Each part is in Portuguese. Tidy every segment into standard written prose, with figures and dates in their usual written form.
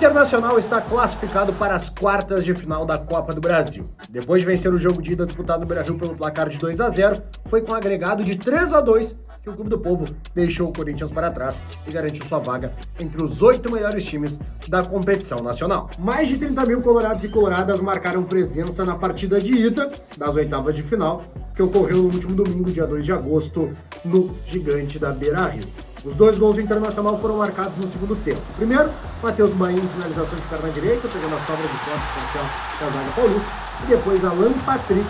Internacional está classificado para as quartas de final da Copa do Brasil. Depois de vencer o jogo de ida disputado no Beira-Rio pelo placar de 2-0, foi com um agregado de 3-2 que o Clube do Povo deixou o Corinthians para trás e garantiu sua vaga entre os 8 melhores times da competição nacional. Mais de 30 mil colorados e coloradas marcaram presença na partida de ida das oitavas de final, que ocorreu no último domingo, dia 2 de agosto, no Gigante da Beira-Rio. Os 2 gols do Internacional foram marcados no segundo tempo. Primeiro, Matheus Bain em finalização de perna direita, pegando a sobra de corte parcial da zaga paulista, e depois Alan Patrick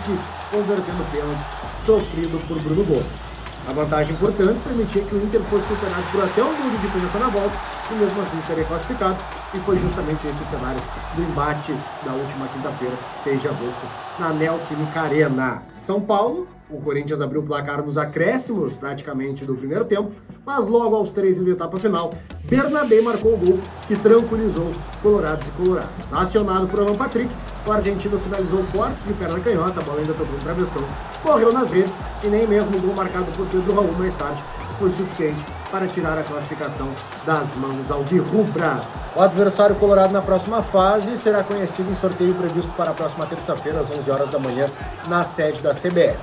convertendo o pênalti sofrido por Bruno Gomes. A vantagem, portanto, permitia que o Inter fosse superado por até um gol de diferença na volta, e mesmo assim estaria classificado, e foi justamente esse o cenário do embate da última quinta-feira, 6 de agosto, na Neoquímica Arena. São Paulo, o Corinthians abriu o placar nos acréscimos praticamente do primeiro tempo, mas logo aos 13 da etapa final, Bernabé marcou o gol que tranquilizou colorados e coloradas. Acionado por Alan Patrick, o argentino finalizou forte de perna canhota, a bola ainda tocou no travessão, correu nas redes e nem mesmo o gol marcado por Pedro Raul mais tarde foi suficiente para tirar a classificação das mãos alvirrubras. O adversário colorado na próxima fase será conhecido em sorteio previsto para a próxima terça-feira, às 11 horas da manhã, na sede da CBF.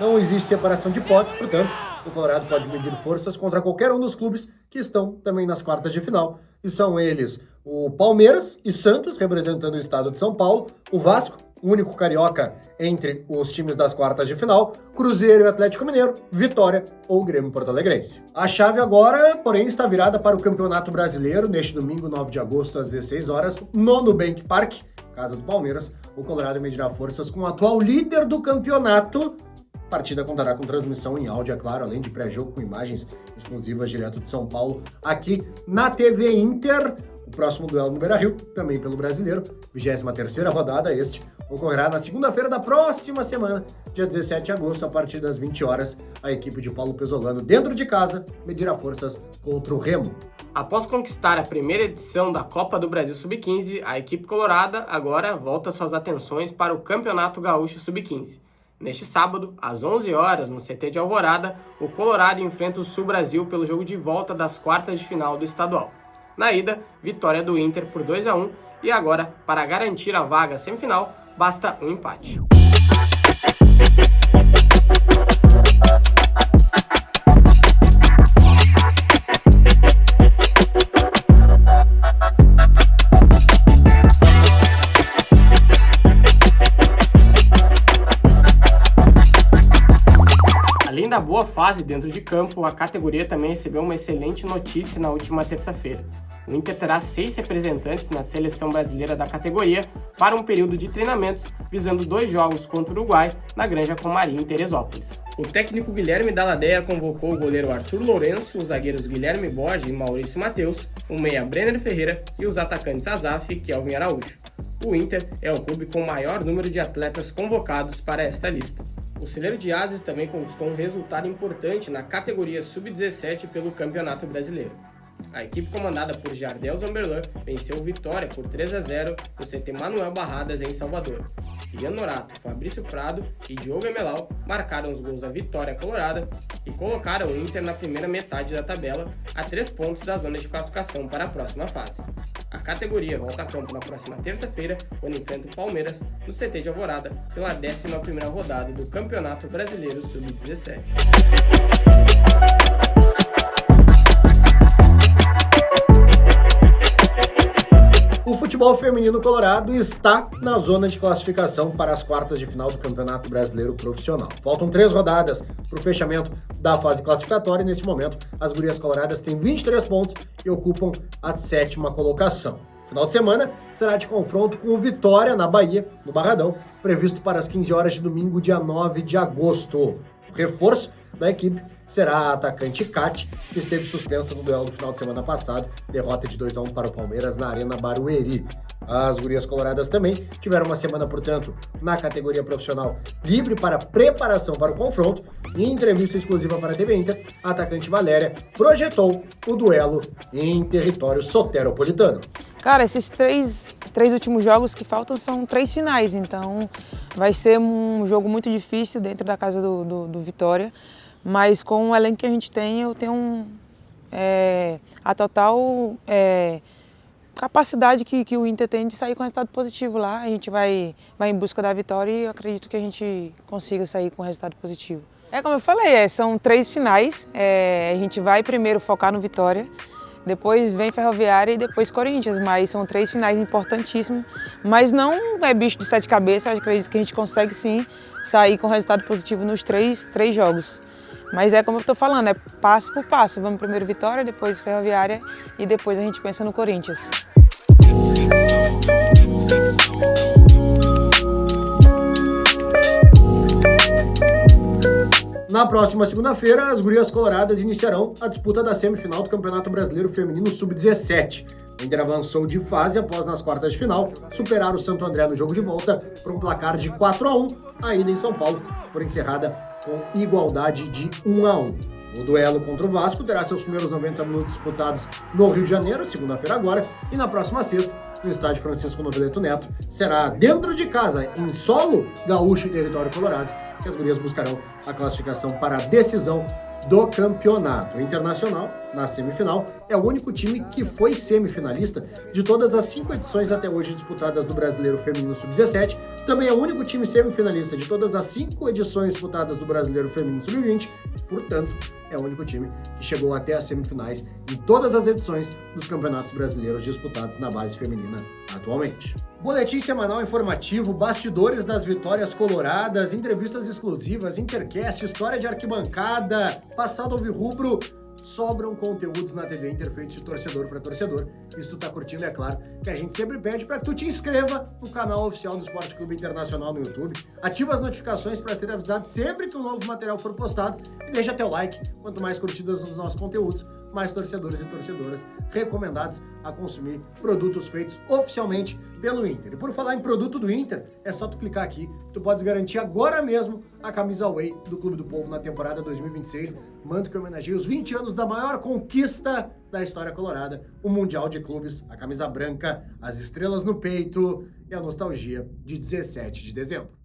Não existe separação de hipóteses, portanto, o Colorado pode medir forças contra qualquer um dos clubes que estão também nas quartas de final. E são eles o Palmeiras e Santos, representando o estado de São Paulo, o Vasco, o único carioca entre os times das quartas de final, Cruzeiro e Atlético Mineiro, Vitória ou Grêmio Porto-Alegrense. A chave agora, porém, está virada para o Campeonato Brasileiro, neste domingo, 9 de agosto, às 16 horas, no Nubank Park, casa do Palmeiras. O Colorado medirá forças com o atual líder do campeonato. A partida contará com transmissão em áudio, é claro, além de pré-jogo com imagens exclusivas direto de São Paulo, aqui na TV Inter. O próximo duelo no Beira-Rio, também pelo Brasileiro, 23ª rodada, ocorrerá na segunda-feira da próxima semana, dia 17 de agosto, a partir das 20 horas, a equipe de Paulo Pesolano, dentro de casa, medirá forças contra o Remo. Após conquistar a primeira edição da Copa do Brasil Sub-15, a equipe colorada agora volta suas atenções para o Campeonato Gaúcho Sub-15. Neste sábado, às 11 horas, no CT de Alvorada, o Colorado enfrenta o Sul Brasil pelo jogo de volta das quartas de final do estadual. Na ida, vitória do Inter por 2-1 e agora, para garantir a vaga semifinal, basta um empate. Além da boa fase dentro de campo, a categoria também recebeu uma excelente notícia na última terça-feira. O Inter terá 6 representantes na seleção brasileira da categoria para um período de treinamentos, visando 2 jogos contra o Uruguai na Granja Comari, em Teresópolis. O técnico Guilherme Dalladea convocou o goleiro Arthur Lourenço, os zagueiros Guilherme Borges e Maurício Matheus, o meia Brenner Ferreira e os atacantes Azaf e Kelvin Araújo. O Inter é o clube com o maior número de atletas convocados para esta lista. O Celeiro de Ases também conquistou um resultado importante na categoria Sub-17 pelo Campeonato Brasileiro. A equipe comandada por Jardel Zamberlan venceu o Vitória por 3-0 no CT Manuel Barradas, em Salvador. Ian Norato, Fabrício Prado e Diogo Emelau marcaram os gols da vitória colorada e colocaram o Inter na primeira metade da tabela, a 3 pontos da zona de classificação para a próxima fase. A categoria volta a campo na próxima terça-feira, quando enfrenta o Palmeiras no CT de Alvorada pela 11ª rodada do Campeonato Brasileiro Sub-17. O futebol feminino colorado está na zona de classificação para as quartas de final do Campeonato Brasileiro Profissional. Faltam 3 rodadas para o fechamento da fase classificatória e, neste momento, as gurias coloradas têm 23 pontos e ocupam a 7ª colocação. Final de semana será de confronto com o Vitória, na Bahia, no Barradão, previsto para as 15 horas de domingo, dia 9 de agosto. O reforço da equipe será a atacante Kate, que esteve suspensa no duelo do final de semana passado, derrota de 2-1 para o Palmeiras na Arena Barueri. As gurias coloradas também tiveram uma semana, portanto, na categoria profissional livre para preparação para o confronto, e em entrevista exclusiva para a TV Inter, a atacante Valéria projetou o duelo em território soteropolitano. Cara, esses três últimos jogos que faltam são 3 finais, então vai ser um jogo muito difícil dentro da casa do Vitória. Mas com o elenco que a gente tem, eu tenho a total capacidade que o Inter tem de sair com resultado positivo lá. A gente vai em busca da vitória e eu acredito que a gente consiga sair com resultado positivo. Como eu falei, são 3 finais, a gente vai primeiro focar no Vitória, depois vem Ferroviária e depois Corinthians, mas são 3 finais importantíssimos, mas não é bicho de 7 cabeças, eu acredito que a gente consegue sim sair com resultado positivo nos 3 jogos. Mas como eu estou falando, é passo por passo, vamos primeiro Vitória, depois Ferroviária e depois a gente pensa no Corinthians. Na próxima segunda-feira, as gurias coloradas iniciarão a disputa da semifinal do Campeonato Brasileiro Feminino Sub-17. O Inter avançou de fase após, nas quartas de final, superar o Santo André no jogo de volta por um placar de 4-1. A ida em São Paulo foi encerrada com igualdade de 1-1. O duelo contra o Vasco terá seus primeiros 90 minutos disputados no Rio de Janeiro, segunda-feira agora, e na próxima sexta, no estádio Francisco Noveleto Neto, será dentro de casa, em solo gaúcho e território colorado, que as gurias buscarão a classificação para a decisão do campeonato. O Internacional, na semifinal, é o único time que foi semifinalista de todas as 5 edições até hoje disputadas do Brasileiro Feminino Sub-17. Também é o único time semifinalista de todas as 5 edições disputadas do Brasileiro Feminino Sub-20. Portanto, é o único time que chegou até as semifinais em todas as edições dos campeonatos brasileiros disputados na base feminina atualmente. Boletim semanal informativo, bastidores das vitórias coloradas, entrevistas exclusivas, Intercast, história de arquibancada, passado alvirrubro. Sobram conteúdos na TV Inter feitos de torcedor para torcedor. E se tu tá curtindo, é claro que a gente sempre pede para que tu te inscreva no canal oficial do Esporte Clube Internacional no YouTube, ativa as notificações para ser avisado sempre que um novo material for postado e deixa teu like. Quanto mais curtidas nos nossos conteúdos, mais torcedores e torcedoras recomendados a consumir produtos feitos oficialmente pelo Inter. E por falar em produto do Inter, é só tu clicar aqui, tu podes garantir agora mesmo a camisa Away do Clube do Povo na temporada 2026, manto que homenageia os 20 anos da maior conquista da história colorada, o Mundial de Clubes, a camisa branca, as estrelas no peito e a nostalgia de 17 de dezembro.